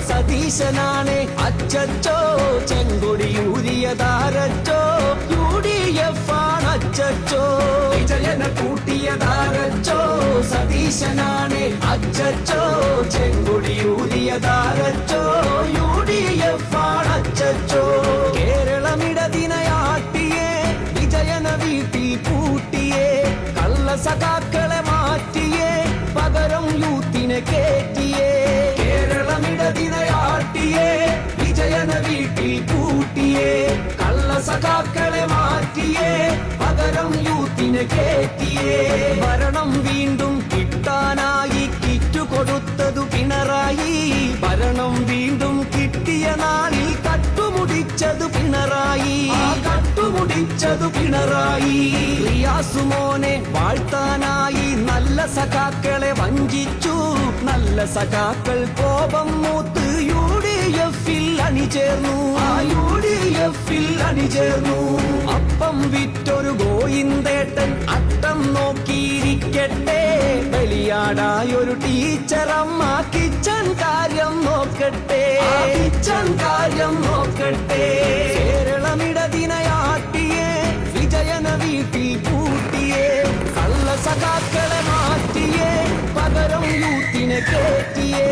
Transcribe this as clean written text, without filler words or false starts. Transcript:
സതീശനാണ് അച്ചച്ചോ ചെങ്കൊടിയൂരിയതാരച്ചോ UDF ആണ് അച്ചച്ചോ വിജയനെ കൂട്ടിയതാരച്ചോ സതീശനാണ് അച്ചച്ചോ ചെങ്കൊടിയൂരിയതാരച്ചോ UDF ആണ് അച്ചച്ചോ കേരളമിടതിനയാട്ടിയേ വിജയനെ വീട്ടിൽ പൂട്ടിയേ കള്ള സഖാക്കളെ മാറ്റിയേ പകരം യൂത്തിനെ കേറ്റിയേ കേരളമിടതിനയാട്ടിയേ വിജയനെ വീട്ടിൽ പൂട്ടിയേ കള്ള സഖാക്കളെ മാറ്റിയേ പകരം യൂത്തിനെ കേറ്റിയേ ഭരണം വീണ്ടും കിട്ടാനായി കിറ്റു കൊടുത്തതു പിണറായി ഭരണം വീണ്ടും കിട്ടിയ നാളിൽ കട്ടുമുടിച്ചതു പിണറായി കട്ടുമുടിച്ചതു പിണറായി റിയാസുമോനെ വാഴ്ത്താനായി നല്ല സഖാക്കളെ വഞ്ചിച്ചു നല്ല സഖാക്കൾ കോപം മൂത്ത് UDF-ൽ അണിചേർന്നു UDF-ൽ അണിചേർന്നു അപ്പം വിറ്റൊരു ഗോയിന്തേട്ടൻ അട്ടം നോക്കിയിരിക്കട്ടെ ബലിയാടായൊരു ടീച്ചറമ്മ കിച്ചൺ കാര്യം നോക്കട്ടെ കിച്ചൺ കാര്യം നോക്കട്ടെ കേരളമിടതിനയാട്ടിയേ വിജയനെ വീട്ടിൽ പൂട്ടിയേ കള്ള സഖാക്കളെ മാറ്റിയേ പകരം യൂത്തിനെ കേറ്റിയേ